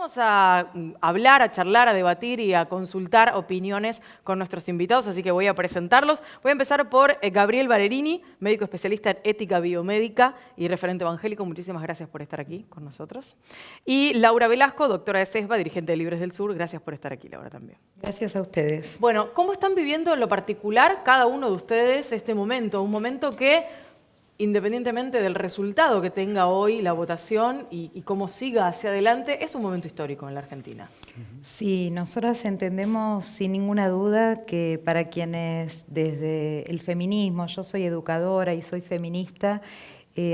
Vamos a hablar, a charlar, a debatir y a consultar opiniones con nuestros invitados, así que voy a presentarlos. Voy a empezar por Gabriel Barerini, médico especialista en ética biomédica y referente evangélico. Muchísimas gracias por estar aquí con nosotros. Y Laura Velasco, doctora de CESBA, dirigente de Libres del Sur. Gracias por estar aquí, Laura, también. Gracias a ustedes. Bueno, ¿cómo están viviendo en lo particular cada uno de ustedes este momento? Un momento que, independientemente del resultado que tenga hoy la votación y cómo siga hacia adelante, es un momento histórico en la Argentina. Sí, nosotras entendemos sin ninguna duda que para quienes desde el feminismo, yo soy educadora y soy feminista,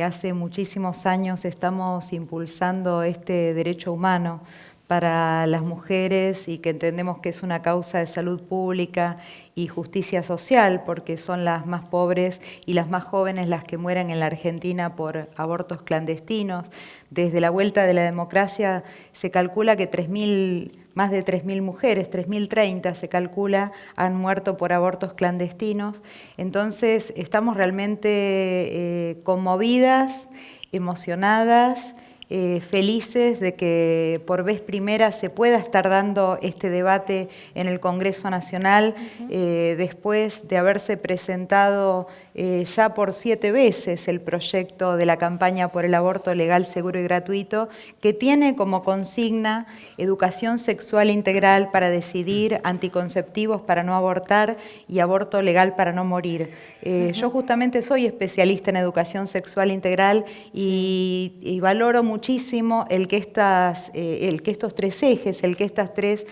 hace muchísimos años estamos impulsando este derecho humano para las mujeres y que entendemos que es una causa de salud pública y justicia social, porque son las más pobres y las más jóvenes las que mueren en la Argentina por abortos clandestinos. Desde la vuelta de la democracia se calcula que más de 3.000 mujeres, 3.030 se calcula, han muerto por abortos clandestinos. Entonces estamos realmente conmovidas, emocionadas, felices de que por vez primera se pueda estar dando este debate en el Congreso Nacional, después de haberse presentado ya por 7 veces el proyecto de la campaña por el aborto legal, seguro y gratuito, que tiene como consigna educación sexual integral para decidir, anticonceptivos para no abortar y aborto legal para no morir. Yo justamente soy especialista en educación sexual integral y valoro muchísimo el que estos 3 ejes, estas 3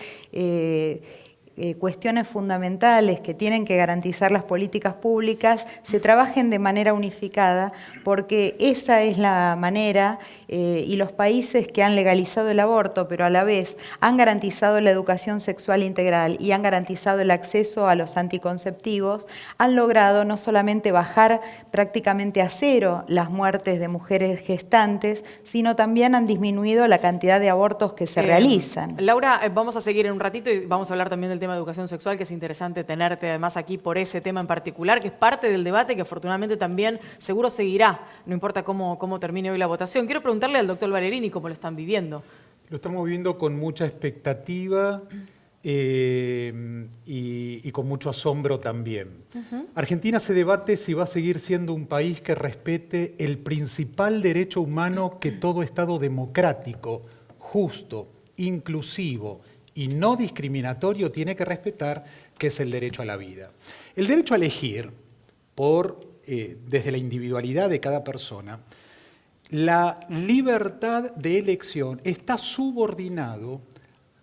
cuestiones fundamentales que tienen que garantizar las políticas públicas se trabajen de manera unificada, porque esa es la manera, y los países que han legalizado el aborto, pero a la vez han garantizado la educación sexual integral y han garantizado el acceso a los anticonceptivos, han logrado no solamente bajar prácticamente a 0 las muertes de mujeres gestantes, sino también han disminuido la cantidad de abortos que se realizan. Laura, vamos a seguir en un ratito y vamos a hablar también del tema de educación sexual, que es interesante tenerte además aquí por ese tema en particular, que es parte del debate que afortunadamente también seguro seguirá, no importa cómo termine hoy la votación. Quiero preguntarle al doctor Barerini cómo lo están viviendo. Lo estamos viviendo con mucha expectativa y con mucho asombro también. Argentina se debate si va a seguir siendo un país que respete el principal derecho humano que todo Estado democrático, justo, inclusivo y no discriminatorio tiene que respetar, que es el derecho a la vida. El derecho a elegir, desde la individualidad de cada persona, la libertad de elección está subordinado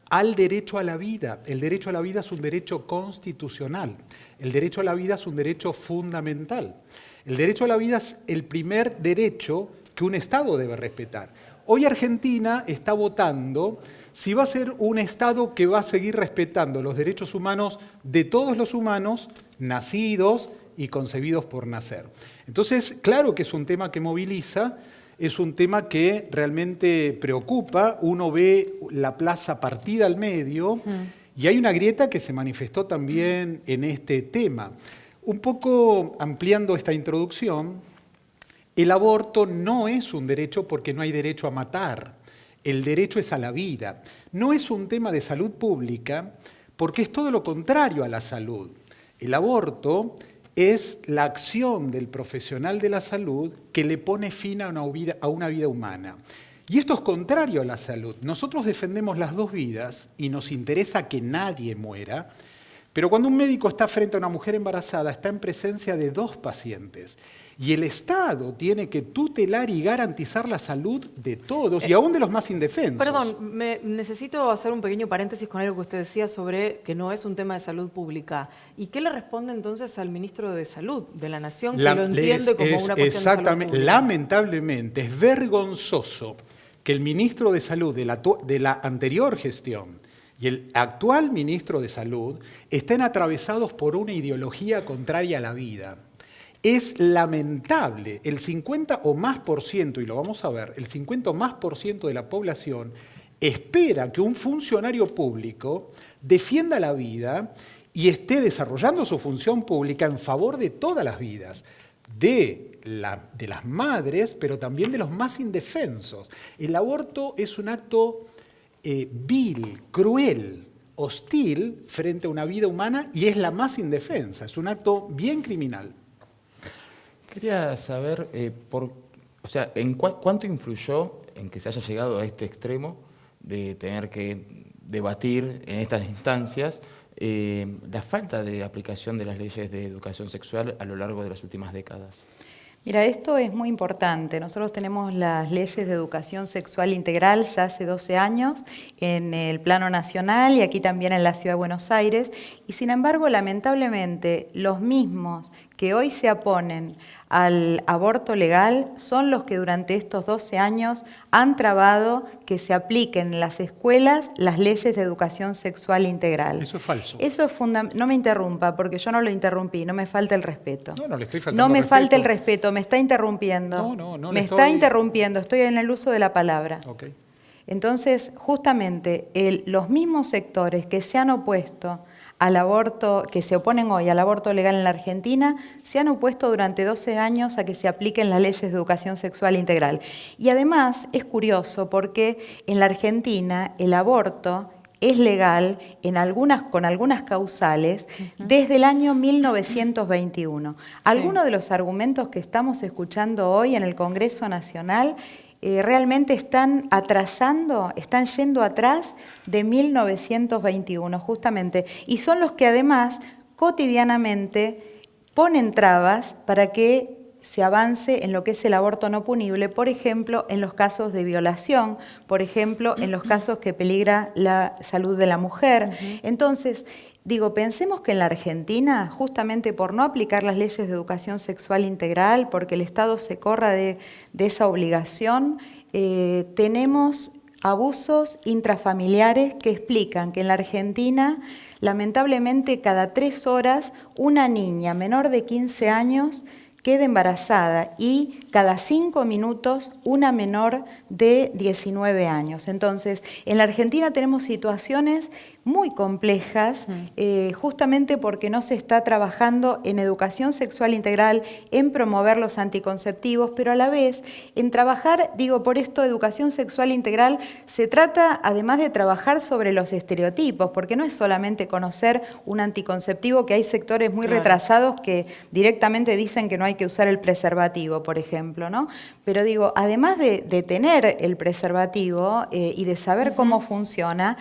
al derecho a la vida. El derecho a la vida es un derecho constitucional. El derecho a la vida es un derecho fundamental. El derecho a la vida es el primer derecho que un Estado debe respetar. Hoy Argentina está votando si va a ser un Estado que va a seguir respetando los derechos humanos de todos los humanos nacidos y concebidos por nacer. Entonces, claro que es un tema que moviliza, es un tema que realmente preocupa. Uno ve la plaza partida al medio y hay una grieta que se manifestó también en este tema. Un poco ampliando esta introducción, el aborto no es un derecho porque no hay derecho a matar. El derecho es a la vida. No es un tema de salud pública porque es todo lo contrario a la salud. El aborto es la acción del profesional de la salud que le pone fin a una vida humana. Y esto es contrario a la salud. Nosotros defendemos las 2 vidas y nos interesa que nadie muera, pero cuando un médico está frente a una mujer embarazada, está en presencia de 2 pacientes. Y el Estado tiene que tutelar y garantizar la salud de todos, y aún de los más indefensos. Perdón, necesito hacer un pequeño paréntesis con algo que usted decía sobre que no es un tema de salud pública. ¿Y qué le responde entonces al ministro de Salud de la Nación, que lo entiende como una cuestión de salud pública? Lamentablemente, es vergonzoso que el ministro de Salud de la anterior gestión y el actual ministro de Salud estén atravesados por una ideología contraria a la vida. Es lamentable, el 50 o más por ciento, y lo vamos a ver, el 50 o más por ciento de la población espera que un funcionario público defienda la vida y esté desarrollando su función pública en favor de todas las vidas, de las madres, pero también de los más indefensos. El aborto es un acto vil, cruel, hostil frente a una vida humana y es la más indefensa. Es un acto bien criminal. Quería saber, ¿cuánto influyó en que se haya llegado a este extremo de tener que debatir en estas instancias la falta de aplicación de las leyes de educación sexual a lo largo de las últimas décadas? Mira, esto es muy importante. Nosotros tenemos las leyes de educación sexual integral ya hace 12 años en el plano nacional y aquí también en la Ciudad de Buenos Aires. Y sin embargo, lamentablemente, los mismos que hoy se oponen al aborto legal son los que durante estos 12 años han trabado que se apliquen en las escuelas las leyes de educación sexual integral. Eso es falso. Eso es no me interrumpa, porque yo no lo interrumpí, no me falta el respeto. No le estoy faltando No me respeto. falta el respeto, me está interrumpiendo. No Me está interrumpiendo, estoy en el uso de la palabra. Okay. Entonces, justamente, los mismos sectores que se han opuesto al aborto, que se oponen hoy al aborto legal en la Argentina, se han opuesto durante 12 años a que se apliquen las leyes de educación sexual integral. Y además es curioso porque en la Argentina el aborto es legal con algunas causales desde el año 1921. Algunos de los argumentos que estamos escuchando hoy en el Congreso Nacional realmente están yendo atrás de 1921 justamente, y son los que además cotidianamente ponen trabas para que se avance en lo que es el aborto no punible, por ejemplo, en los casos de violación, por ejemplo, en los casos que peligra la salud de la mujer. Entonces, pensemos que en la Argentina, justamente por no aplicar las leyes de educación sexual integral, porque el Estado se corra de esa obligación, tenemos abusos intrafamiliares que explican que en la Argentina, lamentablemente, cada 3 horas, una niña menor de 15 años queda embarazada y cada 5 minutos una menor de 19 años. Entonces, en la Argentina tenemos situaciones muy complejas, justamente porque no se está trabajando en educación sexual integral, en promover los anticonceptivos, pero a la vez en trabajar, por esto, educación sexual integral, se trata además de trabajar sobre los estereotipos, porque no es solamente conocer un anticonceptivo, que hay sectores muy retrasados que directamente dicen que no hay que usar el preservativo, por ejemplo, ¿no? Pero además de tener el preservativo y de saber cómo funciona,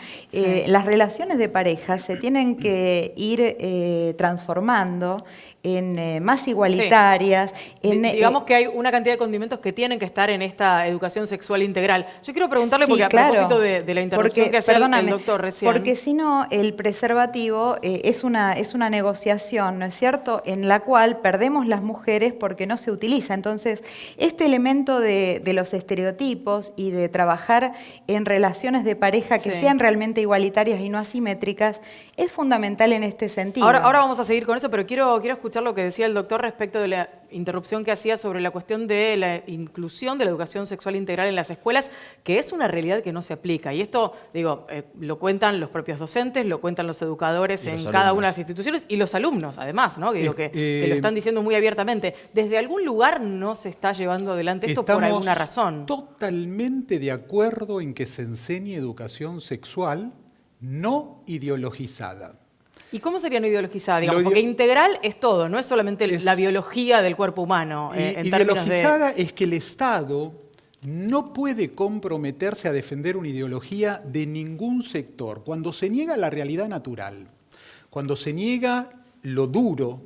las relaciones de pareja se tienen que ir transformando en más igualitarias. Digamos que hay una cantidad de condimentos que tienen que estar en esta educación sexual integral. Yo quiero preguntarle, porque claro, a propósito de la interrupción que hacía el doctor recién. Porque si no, el preservativo es una negociación, ¿no es cierto?, en la cual perdemos las mujeres porque no se utiliza. Entonces, este elemento de los estereotipos y de trabajar en relaciones de pareja que sean realmente igualitarias y no asimétricas es fundamental en este sentido. Ahora vamos a seguir con eso, pero quiero escuchar lo que decía el doctor respecto de la interrupción que hacía sobre la cuestión de la inclusión de la educación sexual integral en las escuelas, que es una realidad que no se aplica. Y esto, lo cuentan los propios docentes, lo cuentan los educadores en cada una de las instituciones y los alumnos, además, ¿no? Que lo están diciendo muy abiertamente. ¿Desde algún lugar no se está llevando adelante esto por alguna razón? Totalmente de acuerdo en que se enseñe educación sexual no ideologizada. ¿Y cómo sería no ideologizada? Porque integral es todo, no es solamente la biología del cuerpo humano. Ideologizada es que el Estado no puede comprometerse a defender una ideología de ningún sector. Cuando se niega la realidad natural, cuando se niega lo duro,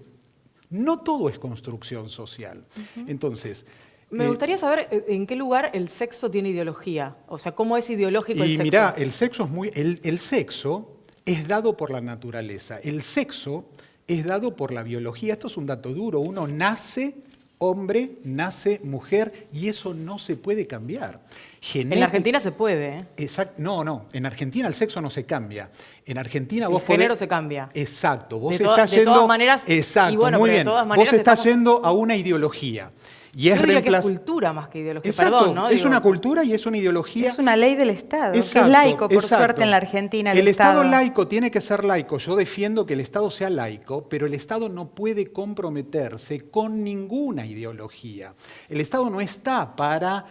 no todo es construcción social. Entonces, me gustaría saber en qué lugar el sexo tiene ideología. O sea, ¿cómo es ideológico el sexo? Mirá, el sexo el sexo es dado por la naturaleza. El sexo es dado por la biología. Esto es un dato duro. Uno nace hombre, nace mujer y eso no se puede cambiar. En la Argentina se puede, ¿eh? No. En Argentina el sexo no se cambia. En Argentina vos el género se cambia. Exacto. Vos estás yendo... De todas maneras... Exacto, muy bien. Vos estás yendo a una ideología. Y es que es cultura más que ideología. Exacto, perdón, ¿no? Es una cultura y es una ideología. Es una ley del Estado, que es laico, por suerte en la Argentina. El Estado laico tiene que ser laico. Yo defiendo que el Estado sea laico, pero el Estado no puede comprometerse con ninguna ideología. El Estado no está para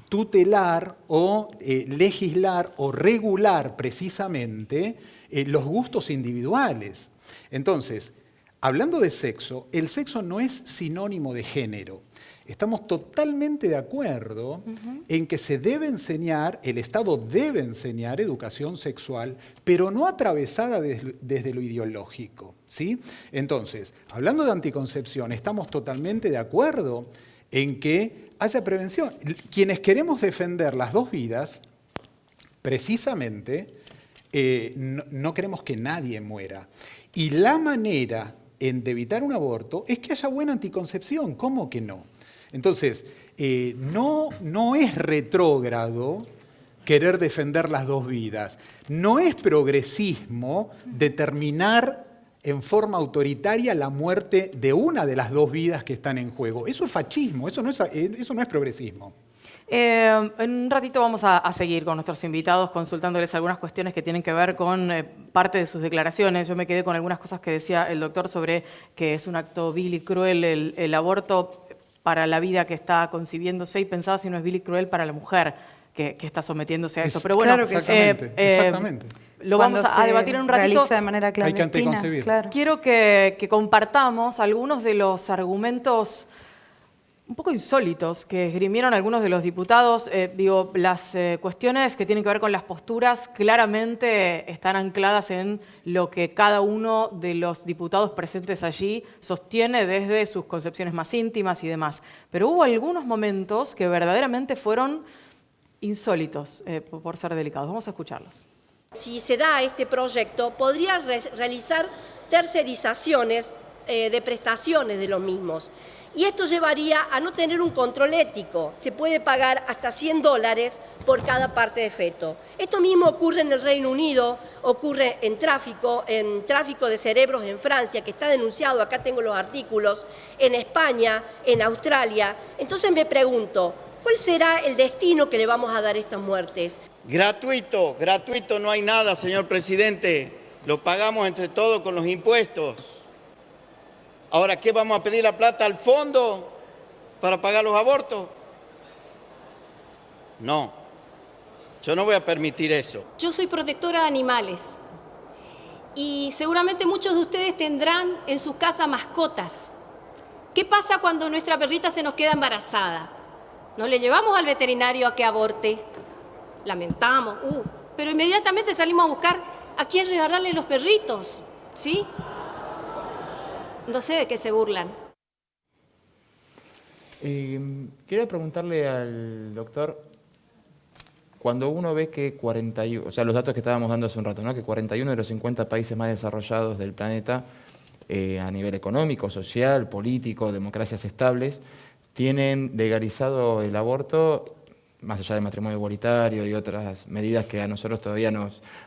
tutelar o legislar o regular precisamente los gustos individuales. Entonces, hablando de sexo, el sexo no es sinónimo de género. Estamos totalmente de acuerdo en que se debe enseñar, el Estado debe enseñar educación sexual, pero no atravesada desde lo ideológico, ¿sí? Entonces, hablando de anticoncepción, estamos totalmente de acuerdo en que haya prevención. Quienes queremos defender las dos vidas, precisamente, no queremos que nadie muera. Y la manera de evitar un aborto es que haya buena anticoncepción. ¿Cómo que no? Entonces, no es retrógrado querer defender las dos vidas. No es progresismo determinar en forma autoritaria la muerte de una de las dos vidas que están en juego. Eso es fascismo, eso no es progresismo. En un ratito vamos a seguir con nuestros invitados consultándoles algunas cuestiones que tienen que ver con parte de sus declaraciones. Yo me quedé con algunas cosas que decía el doctor sobre que es un acto vil y cruel el aborto para la vida que está concibiéndose, y pensaba si no es vil y cruel para la mujer que está sometiéndose a eso. Pero bueno, claro que exactamente. Lo vamos a debatir en un ratito. Realiza de manera clandestina. Hay que anticoncebir. Claro. Quiero que compartamos algunos de los argumentos un poco insólitos que esgrimieron algunos de los diputados. Las cuestiones que tienen que ver con las posturas claramente están ancladas en lo que cada uno de los diputados presentes allí sostiene desde sus concepciones más íntimas y demás. Pero hubo algunos momentos que verdaderamente fueron insólitos, por ser delicados. Vamos a escucharlos. Si se da este proyecto, podría realizar tercerizaciones de prestaciones de los mismos. Y esto llevaría a no tener un control ético. Se puede pagar hasta $100 por cada parte de feto. Esto mismo ocurre en el Reino Unido, ocurre en tráfico de cerebros en Francia, que está denunciado, acá tengo los artículos, en España, en Australia. Entonces me pregunto, ¿cuál será el destino que le vamos a dar a estas muertes? Gratuito, gratuito no hay nada, señor presidente. Lo pagamos entre todos con los impuestos. Ahora, ¿qué vamos a pedir la plata al fondo para pagar los abortos? No, yo no voy a permitir eso. Yo soy protectora de animales y seguramente muchos de ustedes tendrán en sus casas mascotas. ¿Qué pasa cuando nuestra perrita se nos queda embarazada? ¿No le llevamos al veterinario a que aborte? Lamentamos, pero inmediatamente salimos a buscar a quién regalarle los perritos, ¿sí? No sé de qué se burlan. Quiero preguntarle al doctor, cuando uno ve que 41, o sea, los datos que estábamos dando hace un rato, ¿no? Que 41 de los 50 países más desarrollados del planeta, a nivel económico, social, político, democracias estables, tienen legalizado el aborto, más allá del matrimonio igualitario y otras medidas que a nosotros todavía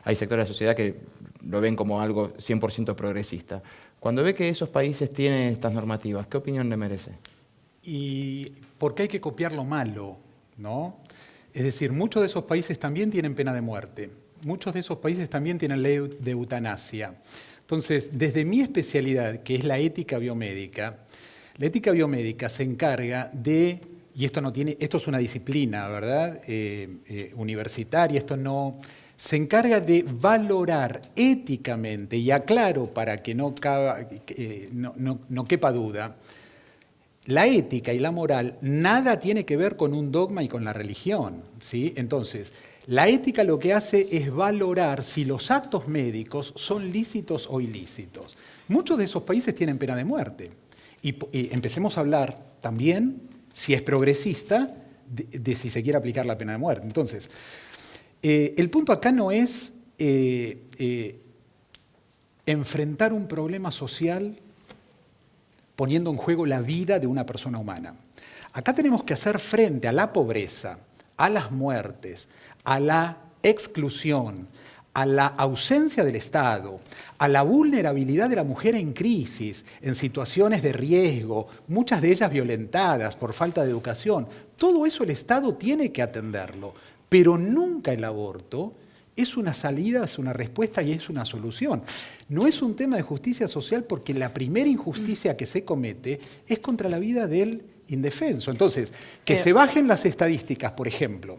hay sectores de la sociedad que lo ven como algo 100% progresista. Cuando ve que esos países tienen estas normativas, ¿qué opinión le merece? Y porque hay que copiar lo malo, ¿no? Es decir, muchos de esos países también tienen pena de muerte. Muchos de esos países también tienen ley de eutanasia. Entonces, desde mi especialidad, que es la ética biomédica se encarga de, y esto es una disciplina, ¿verdad? Universitaria, se encarga de valorar éticamente, y aclaro para que no quepa duda, la ética y la moral nada tiene que ver con un dogma y con la religión, ¿sí? Entonces, la ética lo que hace es valorar si los actos médicos son lícitos o ilícitos. Muchos de esos países tienen pena de muerte. Y empecemos a hablar también, si es progresista, de si se quiere aplicar la pena de muerte. Entonces, el punto acá no es enfrentar un problema social poniendo en juego la vida de una persona humana. Acá tenemos que hacer frente a la pobreza, a las muertes, a la exclusión, a la ausencia del Estado, a la vulnerabilidad de la mujer en crisis, en situaciones de riesgo, muchas de ellas violentadas por falta de educación. Todo eso el Estado tiene que atenderlo, pero nunca el aborto es una salida, es una respuesta y es una solución. No es un tema de justicia social porque la primera injusticia que se comete es contra la vida del indefenso. Entonces, que se bajen las estadísticas, por ejemplo,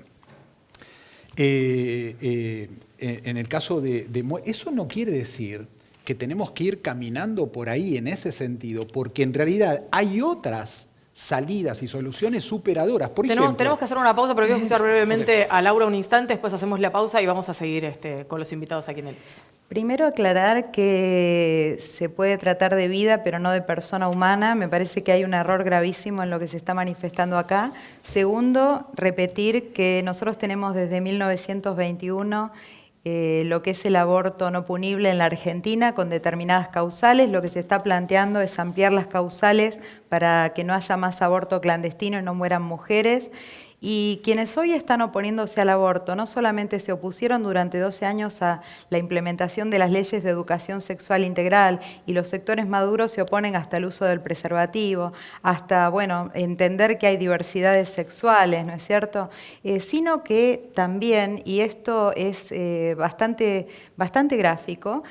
en el caso de eso no quiere decir que tenemos que ir caminando por ahí en ese sentido, porque en realidad hay otras salidas y soluciones superadoras. Por ejemplo, tenemos que hacer una pausa, pero quiero escuchar brevemente a Laura un instante, después hacemos la pausa y vamos a seguir con los invitados aquí en el piso. Primero aclarar que se puede tratar de vida, pero no de persona humana. Me parece que hay un error gravísimo en lo que se está manifestando acá. Segundo, repetir que nosotros tenemos desde 1921 lo que es el aborto no punible en la Argentina con determinadas causales. Lo que se está planteando es ampliar las causales para que no haya más aborto clandestino y no mueran mujeres. Y quienes hoy están oponiéndose al aborto no solamente se opusieron durante 12 años a la implementación de las leyes de educación sexual integral, y los sectores maduros se oponen hasta el uso del preservativo, hasta, bueno, entender que hay diversidades sexuales, ¿no es cierto? Sino que también, y esto es bastante gráfico,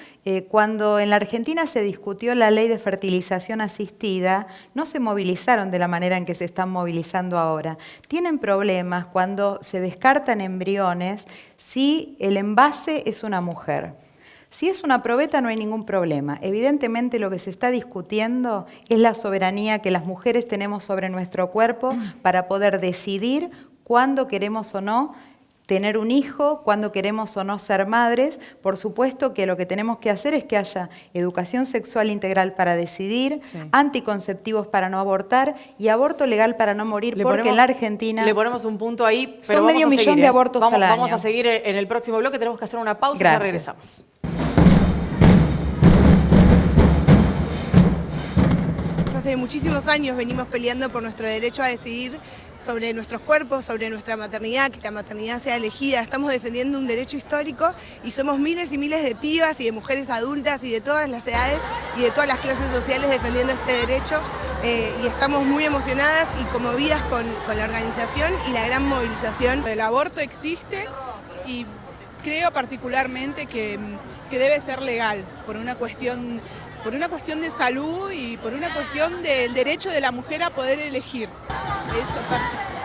cuando en la Argentina se discutió la ley de fertilización asistida, no se movilizaron de la manera en que se están movilizando ahora. Tienen problemas cuando se descartan embriones si el envase es una mujer. Si es una probeta no hay ningún problema. Evidentemente lo que se está discutiendo es la soberanía que las mujeres tenemos sobre nuestro cuerpo para poder decidir cuándo queremos o no tener un hijo, cuándo queremos o no ser madres. Por supuesto que lo que tenemos que hacer es que haya educación sexual integral para decidir, anticonceptivos para no abortar y aborto legal para no morir, porque en la Argentina le ponemos un punto ahí, pero son medio millón de abortos al año. Vamos a seguir en el próximo bloque, tenemos que hacer una pausa y ya regresamos. Hace muchísimos años venimos peleando por nuestro derecho a decidir sobre nuestros cuerpos, sobre nuestra maternidad, que la maternidad sea elegida. Estamos defendiendo un derecho histórico y somos miles y miles de pibas y de mujeres adultas y de todas las edades y de todas las clases sociales defendiendo este derecho, y estamos muy emocionadas y conmovidas con la organización y la gran movilización. El aborto existe y creo particularmente que debe ser legal por una cuestión de salud y por una cuestión del derecho de la mujer a poder elegir. Eso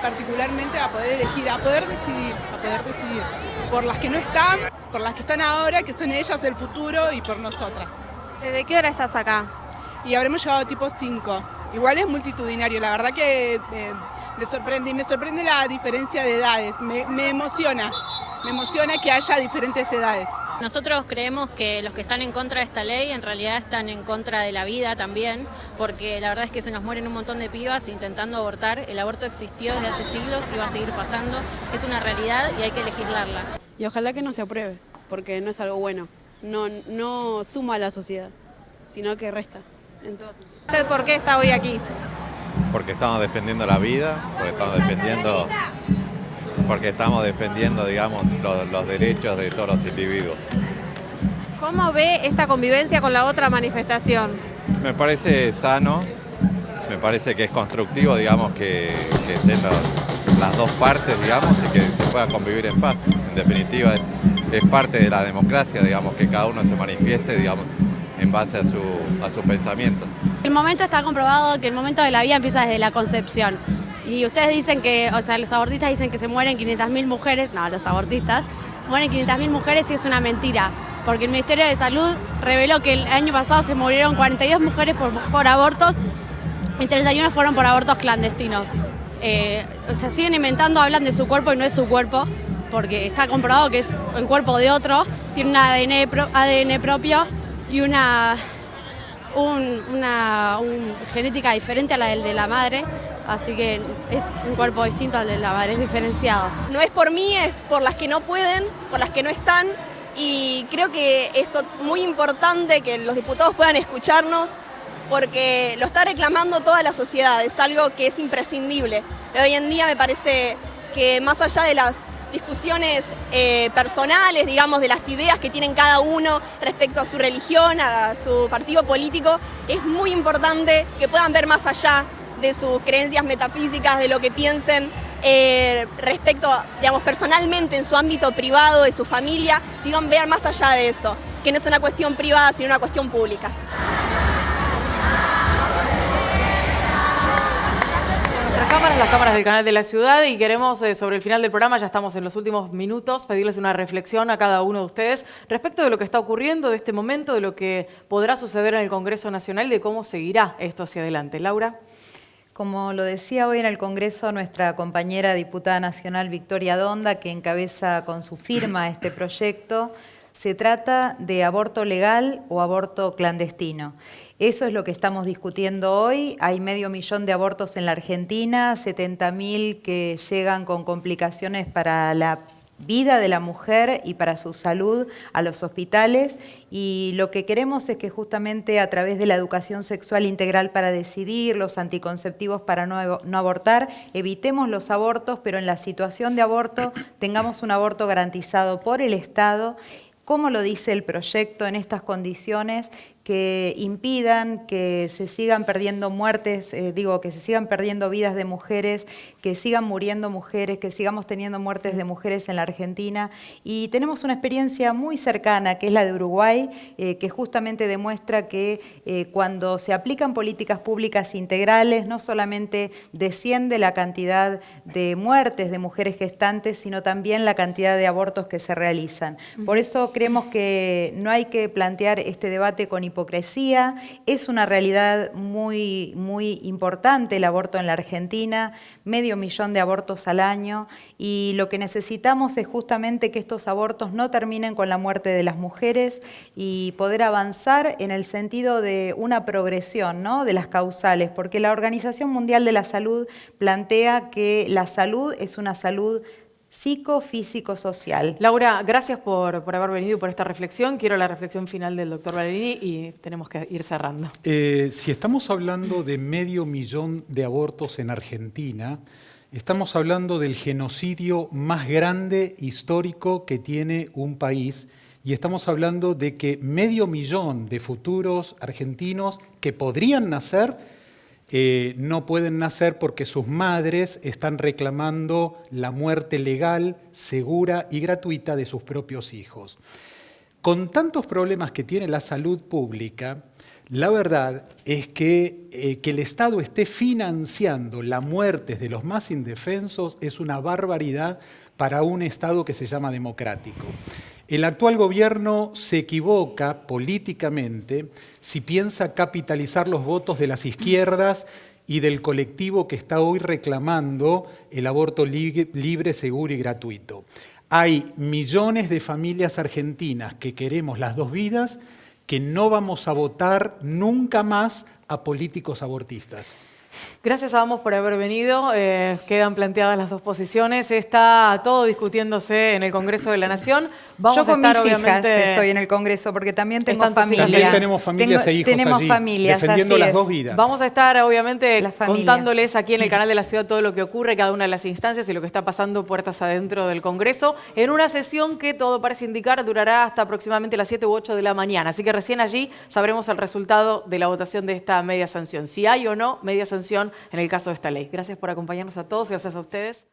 particularmente a poder elegir, a poder decidir. Por las que no están, por las que están ahora, que son ellas el futuro, y por nosotras. ¿Desde qué hora estás acá? Y habremos llegado tipo 5. Igual es multitudinario, la verdad que me sorprende la diferencia de edades. Me emociona que haya diferentes edades. Nosotros creemos que los que están en contra de esta ley en realidad están en contra de la vida también, porque la verdad es que se nos mueren un montón de pibas intentando abortar. El aborto existió desde hace siglos y va a seguir pasando. Es una realidad y hay que legislarla. Y ojalá que no se apruebe, porque no es algo bueno. No suma a la sociedad, sino que resta. Entonces, ¿Usted por qué está hoy aquí? Porque estamos defendiendo la vida, porque estamos defendiendo, digamos, los derechos de todos los individuos. ¿Cómo ve esta convivencia con la otra manifestación? Me parece sano, me parece que es constructivo, digamos, que estén las dos partes, digamos, y que se pueda convivir en paz. En definitiva, es parte de la democracia, digamos, que cada uno se manifieste, digamos, en base a su pensamiento. El momento está comprobado que el momento de la vida empieza desde la concepción. Y ustedes dicen que, o sea, los abortistas dicen que se mueren 500.000 mujeres, no, los abortistas mueren 500.000 mujeres y es una mentira, porque el Ministerio de Salud reveló que el año pasado se murieron 42 mujeres por abortos y 31 fueron por abortos clandestinos. O sea, siguen inventando, hablan de su cuerpo y no es su cuerpo, porque está comprobado que es el cuerpo de otro, tiene un ADN propio y una genética diferente a la del de la madre. Así que es un cuerpo distinto al de la madre, es diferenciado. No es por mí, es por las que no pueden, por las que no están, y creo que esto es muy importante que los diputados puedan escucharnos, porque lo está reclamando toda la sociedad, es algo que es imprescindible. Hoy en día me parece que más allá de las discusiones personales, digamos, de las ideas que tienen cada uno respecto a su religión, a su partido político, es muy importante que puedan ver más allá de sus creencias metafísicas, de lo que piensen respecto, digamos, personalmente en su ámbito privado, de su familia, sino ver más allá de eso, que no es una cuestión privada, sino una cuestión pública. las cámaras del Canal de la Ciudad, y queremos, sobre el final del programa, ya estamos en los últimos minutos, pedirles una reflexión a cada uno de ustedes respecto de lo que está ocurriendo, de este momento, de lo que podrá suceder en el Congreso Nacional y de cómo seguirá esto hacia adelante. Laura. Como lo decía hoy en el Congreso nuestra compañera diputada nacional Victoria Donda, que encabeza con su firma este proyecto, se trata de aborto legal o aborto clandestino. Eso es lo que estamos discutiendo hoy. Hay 500.000 de abortos en la Argentina, 70.000 que llegan con complicaciones para la vida de la mujer y para su salud a los hospitales, y lo que queremos es que justamente a través de la educación sexual integral para decidir, los anticonceptivos para no abortar, evitemos los abortos, pero en la situación de aborto tengamos un aborto garantizado por el Estado, como lo dice el proyecto, en estas condiciones que impidan que se sigan perdiendo muertes, que se sigan perdiendo vidas de mujeres, que sigan muriendo mujeres, que sigamos teniendo muertes de mujeres en la Argentina. Y tenemos una experiencia muy cercana, que es la de Uruguay, que justamente demuestra que cuando se aplican políticas públicas integrales, no solamente desciende la cantidad de muertes de mujeres gestantes, sino también la cantidad de abortos que se realizan. Por eso creemos que no hay que plantear este debate con hipocresía. Es una realidad muy, muy importante el aborto en la Argentina, 500.000 de abortos al año, y lo que necesitamos es justamente que estos abortos no terminen con la muerte de las mujeres y poder avanzar en el sentido de una progresión, ¿no?, de las causales, porque la Organización Mundial de la Salud plantea que la salud es una salud psicofísico-social. Laura, gracias por haber venido y por esta reflexión. Quiero la reflexión final del doctor Valerini y tenemos que ir cerrando. Si estamos hablando de 500.000 de abortos en Argentina, estamos hablando del genocidio más grande histórico que tiene un país, y estamos hablando de que 500.000 de futuros argentinos que podrían nacer no pueden nacer porque sus madres están reclamando la muerte legal, segura y gratuita de sus propios hijos. Con tantos problemas que tiene la salud pública, la verdad es que el Estado esté financiando la muerte de los más indefensos es una barbaridad para un Estado que se llama democrático. El actual gobierno se equivoca políticamente si piensa capitalizar los votos de las izquierdas y del colectivo que está hoy reclamando el aborto libre, seguro y gratuito. Hay millones de familias argentinas que queremos las dos vidas, que no vamos a votar nunca más a políticos abortistas. Gracias a ambos por haber venido. Quedan planteadas las dos posiciones. Está todo discutiéndose en el Congreso de la Nación. Yo con mis hijas estoy en el Congreso porque también tengo familia. También tenemos familias e hijos tenemos allí, familias, defendiendo las dos vidas. Vamos a estar, obviamente, contándoles aquí en el Canal de la Ciudad todo lo que ocurre, cada una de las instancias y lo que está pasando puertas adentro del Congreso, en una sesión que todo parece indicar durará hasta aproximadamente las 7 u 8 de la mañana. Así que recién allí sabremos el resultado de la votación de esta media sanción. Si hay o no media sanción en el caso de esta ley. Gracias por acompañarnos a todos, gracias a ustedes.